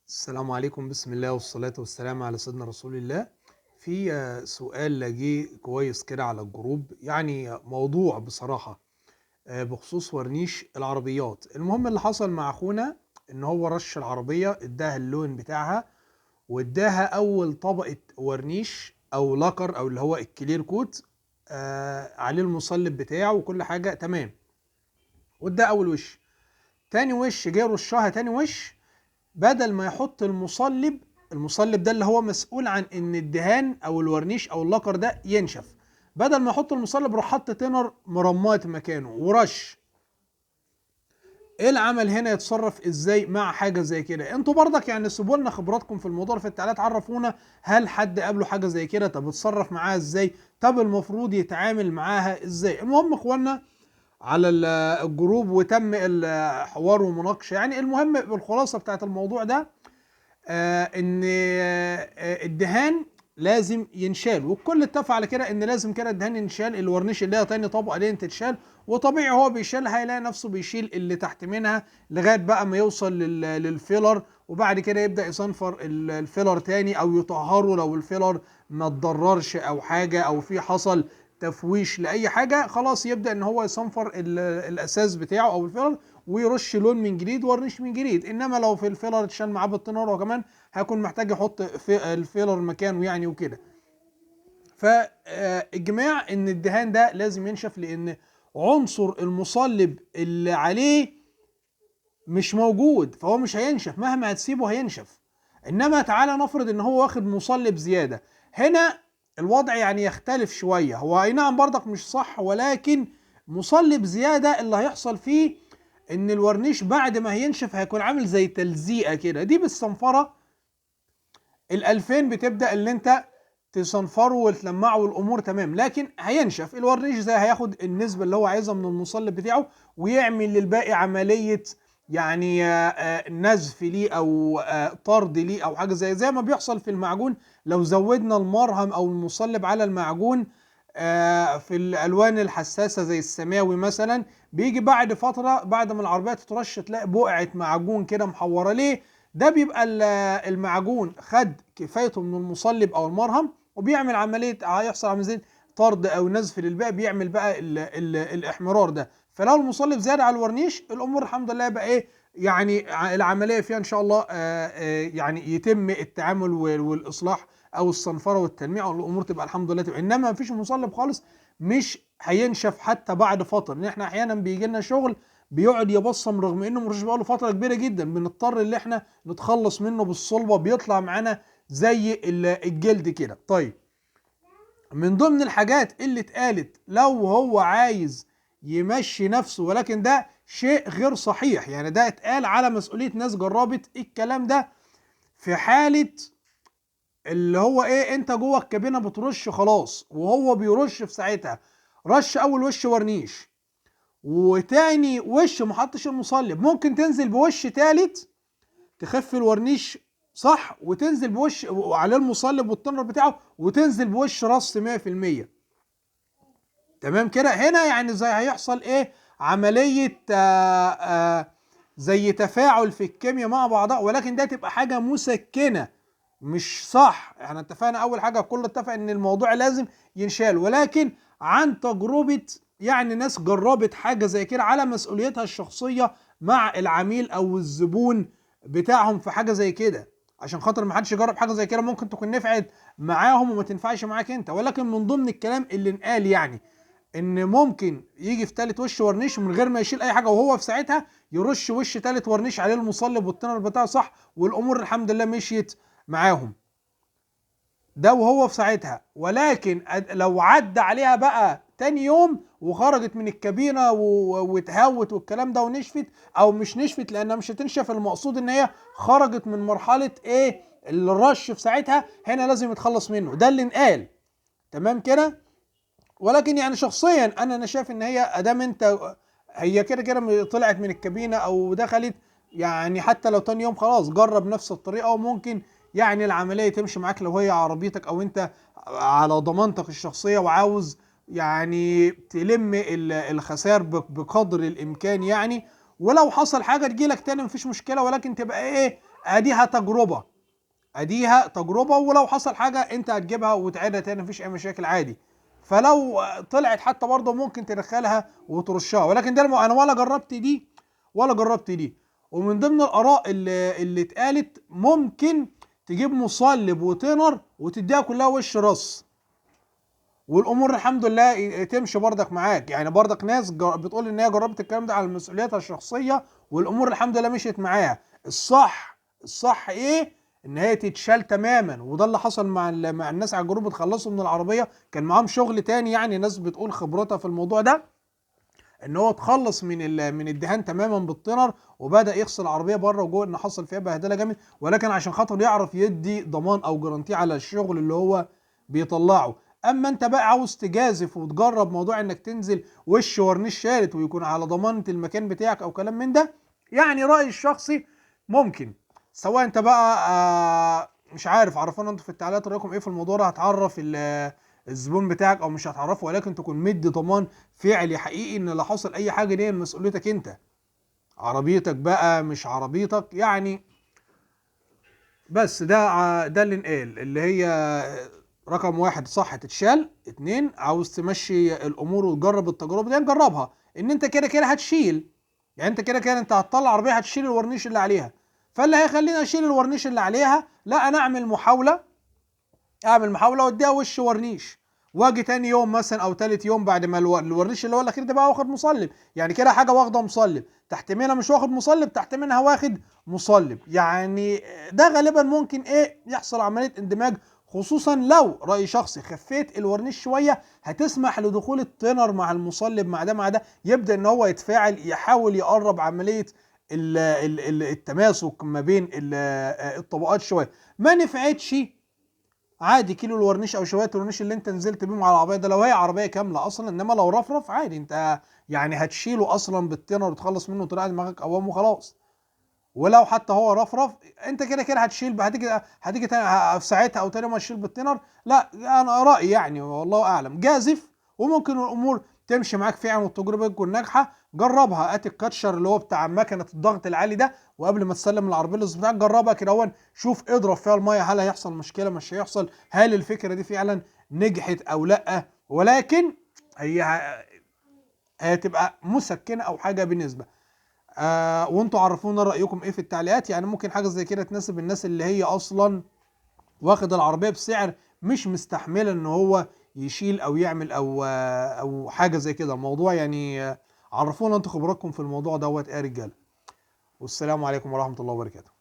السلام عليكم، بسم الله والصلاة والسلام على سيدنا رسول الله. في سؤال جه كويس كده على الجروب، يعني موضوع بصراحة بخصوص ورنيش العربيات. المهم اللي حصل مع اخونا ان هو رش العربية، اداها اللون بتاعها واداها اول طبقة ورنيش او لاكر او اللي هو الكلير كوت، عليه المصلب بتاعه وكل حاجة تمام، واداها اول وش. تاني وش جه رشها تاني وش، بدل ما يحط المصلب ده اللي هو مسؤول عن ان الدهان او الورنيش او اللاكر ده ينشف، بدل ما يحط المصلب راح حط تينر مرمات مكانه ورش. ايه العمل هنا؟ يتصرف ازاي مع حاجه زي كده؟ انتوا برضك يعني سيبوا لنا خبراتكم في الموضوع في التعليقات، عرفونا هل حد قابله حاجه زي كده؟ طب اتصرف معاها ازاي؟ طب المفروض يتعامل معاها ازاي؟ المهم اخوانا على الجروب وتم الحوار والمناقشه، يعني المهم الخلاصه بتاعت الموضوع ده ان الدهان لازم ينشال، والكل اتفق على كده ان لازم كده الدهان ينشال، الورنيش اللي هي تاني طبقه دي تتشال، وطبيعي هو بيشيل هيلاقي نفسه بيشيل اللي تحت منها لغايه بقى ما يوصل للفيلر، وبعد كده يبدا يصنفر الفيلر تاني او يطهره لو الفيلر ما اتضررش او حاجه او في حصل تفويش لاي حاجه، خلاص يبدا ان هو يصنفر الاساس بتاعه او الفيلر ويرش لون من جديد ورنيش من جديد. انما لو في الفيلر اتشال معاه بالتنور وكمان هيكون محتاج يحط في الفيلر مكانه يعني وكده. فاجماع ان الدهان ده لازم ينشف، لان عنصر المصلب اللي عليه مش موجود، فهو مش هينشف مهما هتسيبه هينشف. انما تعالى نفرض ان هو واخد مصلب زياده، هنا الوضع يعني يختلف شويه. هو اي نعم برضك مش صح، ولكن مصلب زياده اللي هيحصل فيه ان الورنيش بعد ما هينشف هيكون عامل زي تلزيقه كده. دي بالصنفره ال2000 بتبدا اللي انت تصنفره وتلمعه والامور تمام، لكن هينشف الورنيش زي هياخد النسبه اللي هو عايزها من المصلب بتاعه ويعمل للباقي عمليه يعني نزف ليه او طرد ليه او حاجه زي ما بيحصل في المعجون. لو زودنا المرهم او المصلب على المعجون في الالوان الحساسه زي السماوي مثلا، بيجي بعد فتره بعد ما العربيه تترش تلاقي بقعه معجون كده محوره. ليه؟ ده بيبقى المعجون خد كفايته من المصلب او المرهم وبيعمل عمليه، هيحصل عمليه طرد او نزف للباقي، بيعمل بقى ال الاحمرار ده. فلو المصلب زاد على الورنيش الامور الحمد لله بقى ايه، يعني العمليه فيها ان شاء الله يعني يتم التعامل والاصلاح او الصنفره والتلميع والامور تبقى الحمد لله تبقى. انما مفيش مصلب خالص مش هينشف حتى بعد فتره، لان احنا احيانا بيجي لنا شغل بيقعد يبصم رغم انه مرش بقاله فتره كبيره جدا، بنضطر ان احنا نتخلص منه بالصلبه، بيطلع معانا زي الجلد كده. طيب، من ضمن الحاجات اللي اتقالت لو هو عايز يمشي نفسه، ولكن ده شيء غير صحيح، يعني ده اتقال على مسؤوليه ناس جربت الكلام ده، في حاله اللي هو ايه، انت جوه الكابينه بترش خلاص وهو بيرش في ساعتها، رش اول وش ورنيش وتاني وش محطش المصلب، ممكن تنزل بوش تالت تخف الورنيش صح، وتنزل بوش وعليه المصلب والتنر بتاعه وتنزل بوش رص 100%. تمام كده؟ هنا يعني زي هيحصل ايه، عملية زي تفاعل في الكيمياء مع بعضها، ولكن ده تبقى حاجة مسكنة مش صح. احنا اتفقنا اول حاجة كله اتفق ان الموضوع لازم ينشال، ولكن عن تجربة يعني ناس جربت حاجة زي كده على مسؤوليتها الشخصية مع العميل او الزبون بتاعهم في حاجة زي كده، عشان خاطر ما حدش يجرب حاجة زي كده ممكن تكون نفعت معاهم وما تنفعش معاك انت. ولكن من ضمن الكلام اللي انقال يعني ان ممكن يجي في تالت وش ورنيش من غير ما يشيل اي حاجه، وهو في ساعتها يرش وش تالت ورنيش عليه المصلب والتنر بتاعه صح، والامور الحمد لله مشيت معاهم. ده وهو في ساعتها. ولكن لو عدى عليها بقى تاني يوم وخرجت من الكابينه واتهوت والكلام ده ونشفت او مش نشفت، لانها مش هتنشف، المقصود ان هي خرجت من مرحله ايه الرش في ساعتها، هنا لازم يتخلص منه. ده اللي انقال. تمام كده؟ ولكن يعني شخصيا انا شايف ان هي ادام انت هي كده كده طلعت من الكابينه او دخلت، يعني حتى لو تاني يوم خلاص جرب نفس الطريقه وممكن يعني العمليه تمشي معاك لو هي عربيتك او انت على ضمانتك الشخصيه وعاوز يعني تلم الخسائر بقدر الامكان يعني. ولو حصل حاجه تجيلك تاني مفيش مشكله، ولكن تبقى ايه اديها تجربه، اديها تجربه، ولو حصل حاجه انت هتجيبها وتعيدها تاني مفيش اي مشاكل عادي. فلو طلعت حتى برضه ممكن تدخلها وترشها، ولكن ده انا ولا جربت دي ولا جربت دي. ومن ضمن الاراء اللي اتقالت ممكن تجيب مصلب وتنر وتديها كلها وش رص، والامور الحمد لله تمشي برضك معاك. يعني برضك ناس بتقول ان هي جربت الكلام ده على مسؤوليتها الشخصيه والامور الحمد لله مشيت معاها. الصح ايه؟ ان هي تتشال تماما، وده اللي حصل مع الناس على الجروب. اتخلصوا من العربيه، كان معاهم شغل تاني، يعني ناس بتقول خبرتها في الموضوع ده ان هو اتخلص من الدهان تماما بالتنر، وبدا يغسل العربيه بره وجوه، ان حصل فيها بهدله جامد، ولكن عشان خاطر يعرف يدي ضمان او جرانتي على الشغل اللي هو بيطلعه. اما انت بقى عاوز تجازف وتجرب موضوع انك تنزل وش ورنيش شارد ويكون على ضمانه المكان بتاعك او كلام من ده، يعني رايي الشخصي ممكن، سواء انت بقى مش عارف، عرفونا انتوا في التعليقات رايكم ايه في الموضوع ده، هتعرف الزبون بتاعك او مش هتعرفه، ولكن تكون مدي ضمان فعلي حقيقي ان لو حصل اي حاجه دي مسؤوليتك انت، عربيتك بقى مش عربيتك يعني. بس ده اللي انقال، اللي هي رقم واحد صح تتشال، اتنين عاوز تمشي الامور وتجرب التجربه دي نجربها، ان انت كده كده هتشيل، يعني انت كده كده انت هتطلع عربيه هتشيل الورنيش اللي عليها، فاللي هيخليني اشيل الورنيش اللي عليها لا انا اعمل محاوله واديها وش ورنيش، واجي تاني يوم مثلا او تالت يوم بعد ما الورنيش اللي هو الاخير ده بقى واخد مصلب، يعني كده حاجه واخده مصلب تحت منها مش واخد مصلب، تحت منها واخد مصلب، يعني ده غالبا ممكن ايه يحصل عمليه اندماج، خصوصا لو راي شخصي خفيت الورنيش شويه هتسمح لدخول التنر مع المصلب مع ده يبدا ان هو يتفاعل، يحاول يقرب عمليه التماسك ما بين الطبقات شويه. ما نفعتش عادي كيلو الورنيش او شويه الورنيش اللي انت نزلت بيهم على العربيه ده لو هي عربيه كامله اصلا، انما لو رفرف عادي انت يعني هتشيله اصلا بالتنر وتخلص منه وتريح دماغك قوام وخلاص. ولو حتى هو رفرف انت كده كده هتشيل، هتيجي تاني في ساعتها او تاني ما تشيل بالتنر، لا انا رايي يعني والله اعلم جازف، وممكن الامور تمشي معاك فعلا والتجربه تكون ناجحه. جربها، هات الكاتشر اللي هو بتاع مكنه الضغط العالي ده، وقبل ما تسلم العربيه للظبط بتاعك جربها كده هون، شوف اضرب فيها الميه هل هيحصل مشكله مش هيحصل، هل الفكره دي فعلا نجحت او لا، ولكن هي هتبقى مسكنه او حاجه بالنسبه. وانتوا عرفونا رايكم ايه في التعليقات، يعني ممكن حاجه زي كده تناسب الناس اللي هي اصلا واخد العربيه بسعر مش مستحمله ان هو يشيل او يعمل او حاجه زي كده الموضوع يعني. عرفونا انتوا خبراتكم في الموضوع دوت ايه يا رجاله، والسلام عليكم ورحمه الله وبركاته.